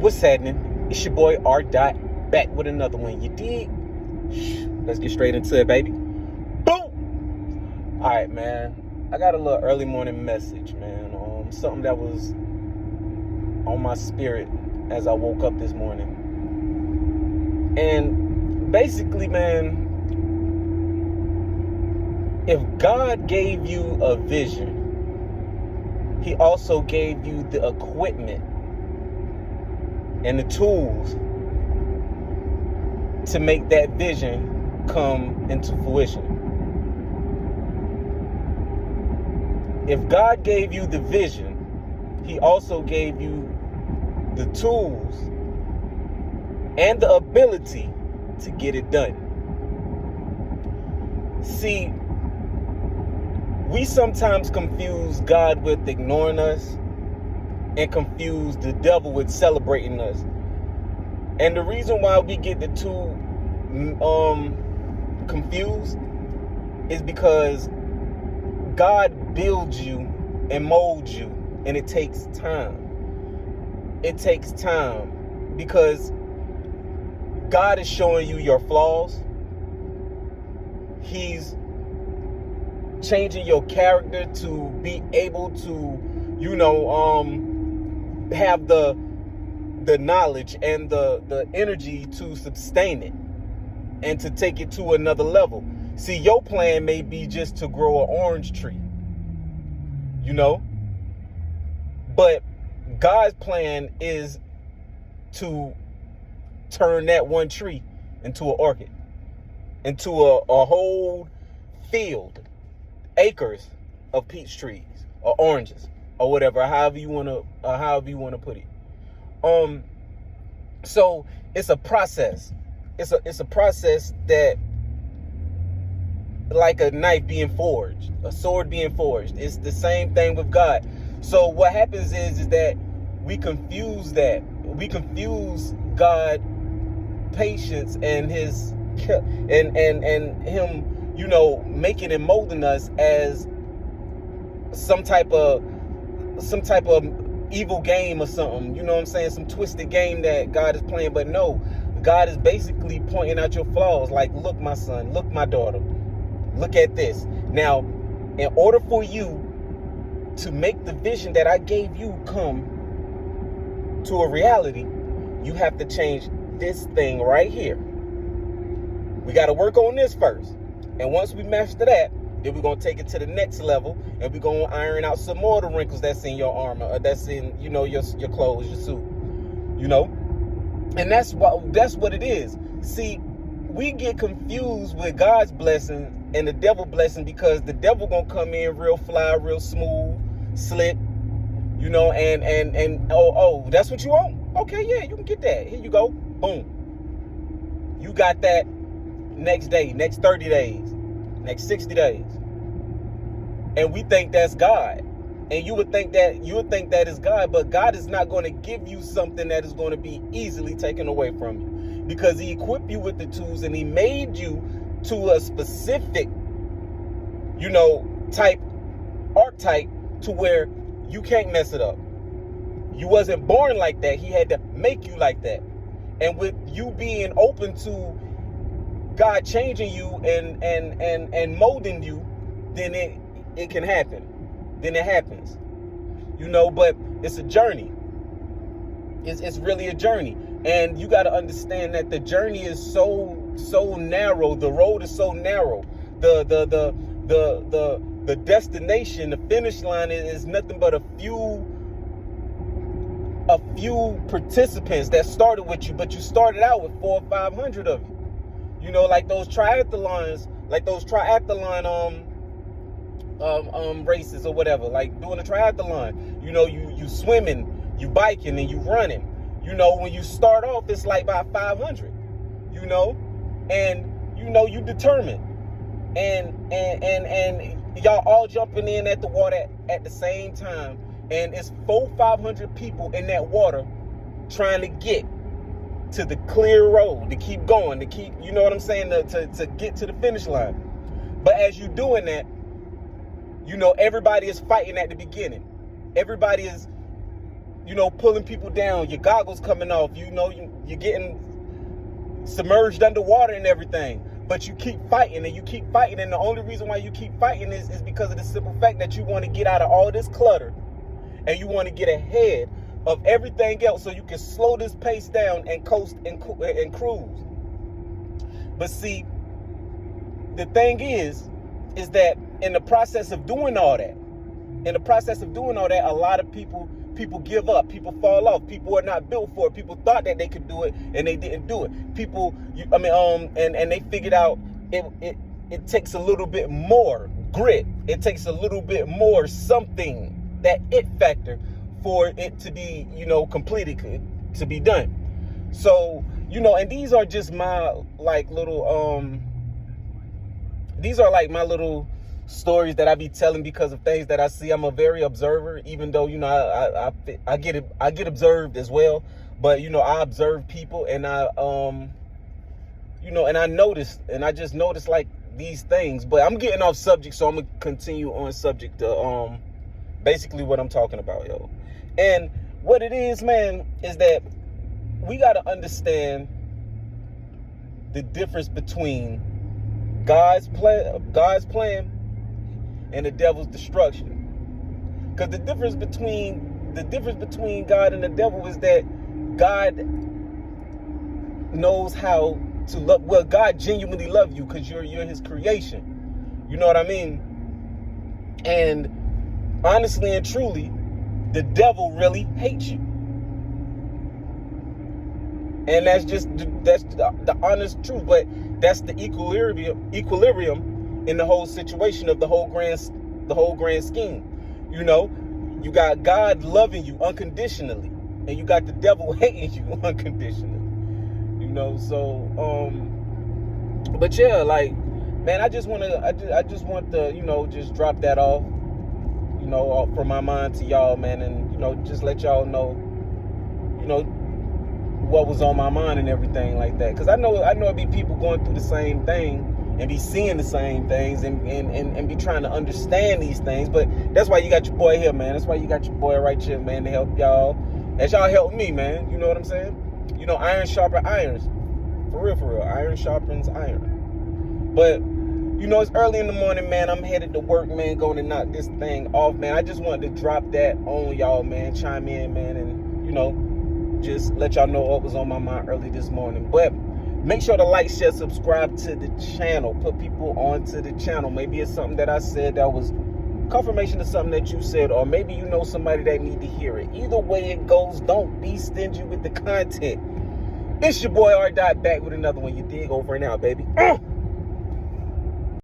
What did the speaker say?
What's happening? It's your boy R. Dot back with another one. You dig? Let's get straight into it, baby. Boom! Alright, man. I got a little early morning message, man. Something that was on my spirit as I woke up this morning. And basically, man, if God gave you a vision, He also gave you the equipment and the tools to make that vision come into fruition. If God gave you the vision, He also gave you the tools and the ability to get it done. See, we sometimes confuse God with ignoring us and confuse the devil with celebrating us. And the reason why we get the two confused is because God builds you and molds you, and it takes time. It takes time because God is showing you your flaws. He's changing your character to be able to, have the knowledge and the energy to sustain it and to take it to another level. See, your plan may be just to grow an orange tree, but God's plan is to turn that one tree into an orchid, into a whole field, acres of peach trees or oranges or whatever, however you want to put it. So it's a process. It's a process that, like a knife being forged, a sword being forged. It's the same thing with God. So what happens is that we confuse that. We confuse God patience and his and him, making and molding us as some type of evil game or something, some twisted game that God is playing. But no, God is basically pointing out your flaws, like, look, my son, look, my daughter, look at this. Now, in order for you to make the vision that I gave you come to a reality, you have to change this thing right here. We got to work on this first. And once we master that, then we're going to take it to the next level, and we're going to iron out some more of the wrinkles that's in your armor, or that's in, your clothes, your suit, And that's what it is. See, we get confused with God's blessing and the devil blessing, because the devil going to come in real fly, real smooth, slick, and that's what you want? Okay, yeah, you can get that. Here you go. Boom. You got that next day, next 30 days, next 60 days. And we think that's God. And you would think that is God, but God is not going to give you something that is going to be easily taken away from you, because He equipped you with the tools, and He made you to a specific, archetype, to where you can't mess it up. You wasn't born like that. He had to make you like that. And with you being open to God changing you and molding you, then it can happen. Then it happens. But it's a journey. It's really a journey. And you got to understand that the journey is so narrow. The road is so narrow. The destination, the finish line is nothing but a few participants that started with you, but you started out with 400 or 500 of you. Like those triathlon races or whatever, like doing a triathlon. You swimming, you biking, and you running. When you start off, it's like about 500. And you determined, and y'all all jumping in at the water at the same time, and it's 400-500 people in that water trying to get to the clear road, to keep going, to keep, to get to the finish line. But as you doing that, everybody is fighting at the beginning. Everybody is you know, pulling people down, your goggles coming off, you know, you're getting submerged underwater and everything. But you keep fighting and you keep fighting. And the only reason why you keep fighting is because of the simple fact that you want to get out of all this clutter and you want to get ahead of everything else so you can slow this pace down and coast and cruise. But see, the thing is that in the process of doing all that, a lot of people give up, people fall off, people are not built for it, people thought that they could do it and they didn't do it. And they figured out it takes a little bit more grit, it takes a little bit more something, that it factor, for it to be, you know, completed, to be done. So, you know, and these are just my like little these are like my little stories that I be telling because of things that I see. I'm a very observer, even though, you know, I get observed as well. But, you know, I observe people and you know, and I just noticed like these things. But I'm getting off subject, so I'm gonna continue on subject to basically what I'm talking about, yo. And what it is, man, is that we gotta understand the difference between God's plan and the devil's destruction. Because the difference between God and the devil is that God knows how to love. Well, God genuinely loves you because you're his creation. You know what I mean? And honestly and truly, the devil really hates you. And that's the honest truth. But that's the equilibrium in the whole situation of the whole grand scheme. You know, you got God loving you unconditionally, and you got the devil hating you unconditionally. You know, so but yeah, like, man, I just want to, you know, just drop that off, you know, from my mind to y'all, man, and, you know, just let y'all know, you know, what was on my mind and everything like that. Because I know it be people going through the same thing and be seeing the same things and be trying to understand these things. But that's why you got your boy here, man. That's why you got your boy right here, man, to help y'all as y'all help me, man. You know what I'm saying? You know, iron sharpens irons. For real. Iron sharpens iron. But, you know, it's early in the morning, man. I'm headed to work, man, going to knock this thing off, man. I just wanted to drop that on y'all, man. Chime in, man, and, you know, just let y'all know what was on my mind early this morning. But make sure to like, share, subscribe to the channel. Put people onto the channel. Maybe it's something that I said that was confirmation of something that you said, or maybe you know somebody that need to hear it. Either way it goes, don't be stingy with the content. It's your boy R. Dot back with another one. You dig? Over and out, baby.